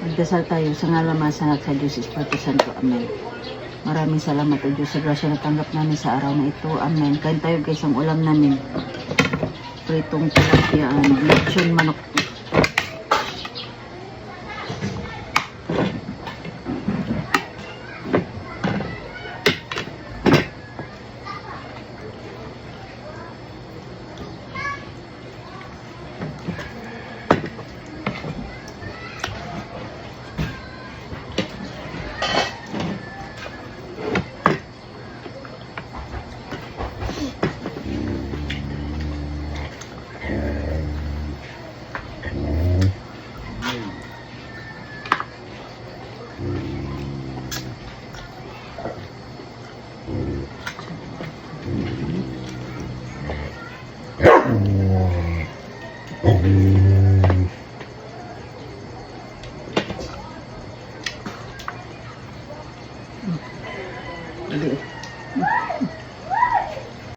Magdasal tayo sa ngalan masangat sa Diyos Espiritu Santo. Amen. Maraming salamat o Diyos sa grasya na tanggap namin sa araw na ito. Amen. Kain tayo guys ang ulam namin. Pritong tilapia, lechon manok. Hindi.